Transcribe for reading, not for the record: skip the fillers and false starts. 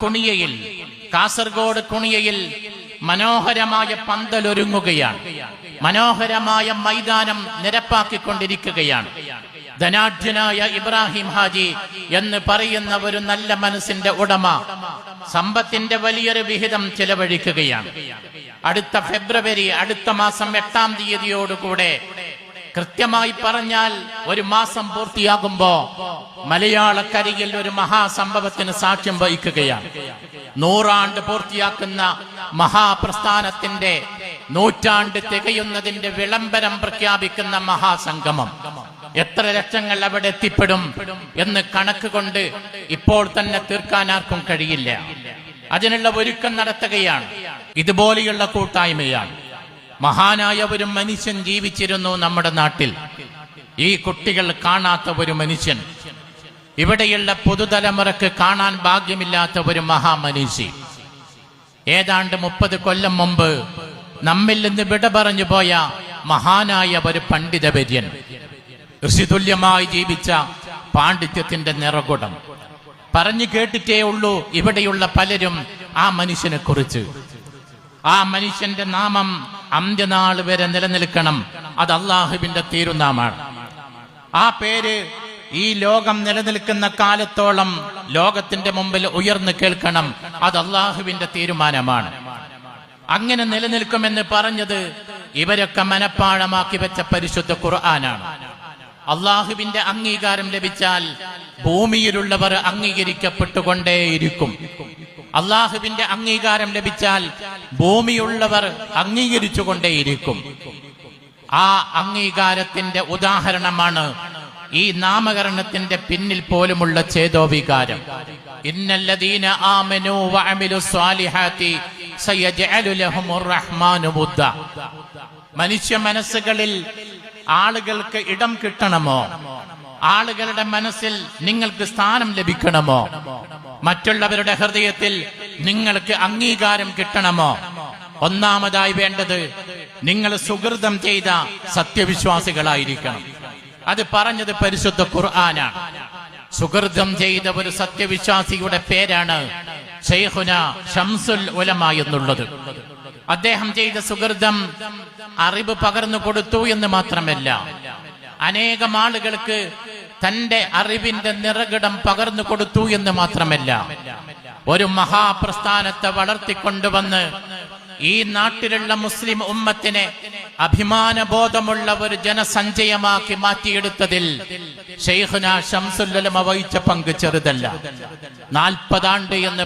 കുണിയയിൽ, കാസർഗോഡ് കുണിയയിൽ മനോഹരമായ പന്തലൊരുങ്ങുകയാണ്. മനോഹരമായ മൈതാനം നിരപ്പാക്കിക്കൊണ്ടിരിക്കുകയാണ്. ധനാഢ്യനായ ഇബ്രാഹിം ഹാജി എന്ന് പറയുന്ന ഒരു നല്ല മനസ്സിന്റെ ഉടമ സമ്പത്തിന്റെ വലിയൊരു വിഹിതം ചെലവഴിക്കുകയാണ്. അടുത്ത ഫെബ്രുവരി, അടുത്ത മാസം 8-ാം തീയതിയോടുകൂടെ, കൃത്യമായി പറഞ്ഞാൽ ഒരു മാസം പൂർത്തിയാകുമ്പോ മലയാളക്കരയിൽ ഒരു മഹാസംഭവത്തിന് സാക്ഷ്യം വഹിക്കുകയാണ്. 100 ആണ്ട് പൂർത്തിയാക്കുന്ന മഹാപ്രസ്ഥാനത്തിന്റെ 100 ആണ്ട് തികയുന്നതിന്റെ വിളംബരം പ്രഖ്യാപിക്കുന്ന മഹാസംഗമം. എത്ര ലക്ഷങ്ങൾ അവിടെ എത്തിപ്പെടും എന്ന് കണക്ക് കൊണ്ട് ഇപ്പോൾ തന്നെ തീർക്കാൻ ആർക്കും കഴിയില്ല. അതിനുള്ള ഒരുക്കം നടത്തുകയാണ്. ഇതുപോലെയുള്ള കൂട്ടായ്മയാണ്. മഹാനായ ഒരു മനുഷ്യൻ ജീവിച്ചിരുന്നു നമ്മുടെ നാട്ടിൽ. ഈ കുട്ടികൾ കാണാത്ത ഒരു മനുഷ്യൻ, ഇവിടെയുള്ള പുതുതലമുറക്ക് കാണാൻ ഭാഗ്യമില്ലാത്ത ഒരു മഹാമനുഷ്യ. ഏതാണ്ട് 30 കൊല്ലം മുമ്പ് നമ്മിൽ നിന്ന് വിട പറഞ്ഞു പോയ മഹാനായ ഒരു പണ്ഡിതവര്യൻ, ഋഷിതുല്യമായി ജീവിച്ച പാണ്ഡിത്യത്തിന്റെ നിറകുടം. പറഞ്ഞു കേട്ടിട്ടേ ഉള്ളൂ ഇവിടെയുള്ള പലരും ആ മനുഷ്യനെ കുറിച്ച്. ആ മനുഷ്യന്റെ നാമം അന്ത്യനാൾ വരെ നിലനിൽക്കണം. അത് അള്ളാഹുവിന്റെ തിരുനാമാണ്. ആ പേര് ഈ ലോകം നിലനിൽക്കുന്ന കാലത്തോളം ലോകത്തിന്റെ മുമ്പിൽ ഉയർന്നു കേൾക്കണം. അത് അള്ളാഹുവിന്റെ തീരുമാനമാണ്. അങ്ങനെ നിലനിൽക്കുമെന്ന് പറഞ്ഞത് ഇവരൊക്കെ മനപ്പാഴമാക്കി വെച്ച പരിശുദ്ധ ഖുർആനാണ്. അള്ളാഹുവിന്റെ അംഗീകാരം ലഭിച്ചാൽ ഭൂമിയിലുള്ളവർ അംഗീകരിക്കപ്പെട്ടുകൊണ്ടേയിരിക്കും. അള്ളാഹുവിന്റെ അംഗീകാരം ലഭിച്ചാൽ ഭൂമിയുള്ളവർ അംഗീകരിച്ചുകൊണ്ടേയിരിക്കും. ആ അംഗീകാരത്തിന്റെ ഉദാഹരണമാണ് ഈ നാമകരണത്തിന്റെ പിന്നിൽ പോലുമുള്ള ചേതോവികാരം. ഇന്നല്ലദീന ആമനൂ വഅമിലുസ് സ്വാലിഹാത്തി സയജ്അലു ലഹുമുർ റഹ്മാനു വുദ്ദ. മനുഷ്യ മനസ്സുകളിൽ ആളുകൾക്ക് ഇടം കിട്ടണമോ? ആളുകളുടെ മനസ്സിൽ നിങ്ങൾക്ക് സ്ഥാനം ലഭിക്കണമോ? മറ്റുള്ളവരുടെ ഹൃദയത്തിൽ നിങ്ങൾക്ക് അംഗീകാരം കിട്ടണമോ? ഒന്നാമതായി വേണ്ടത് നിങ്ങൾ സുഹൃതം ചെയ്ത സത്യവിശ്വാസികളായിരിക്കണം. അത് പറഞ്ഞത് പരിശുദ്ധ ഖുർആനാണ്. സുഹൃതം ചെയ്ത ഒരു സത്യവിശ്വാസിയുടെ പേരാണ് ശൈഖുന ശംസുൽ ഉലമ എന്നുള്ളത്. അദ്ദേഹം ചെയ്ത സുഹൃതം അറിവ് പകർന്നു കൊടുത്തു എന്ന് മാത്രമല്ല, അനേകം ആളുകൾക്ക് തന്റെ അറിവിന്റെ നിറകിടം പകർന്നു കൊടുത്തു എന്ന് മാത്രമല്ല, ഒരു മഹാപ്രസ്ഥാനത്തെ വളർത്തിക്കൊണ്ടുവന്ന് ഈ നാട്ടിലുള്ള മുസ്ലിം ഉമ്മത്തിനെ അഭിമാനബോധമുള്ള ഒരു ജനസഞ്ചയമാക്കി മാറ്റിയെടുത്തതിൽ ശൈഖുന ശംസുൽ ഉലമ വഹിച്ച പങ്ക് ചെറുതല്ല. 40 ആണ്ട് എന്ന്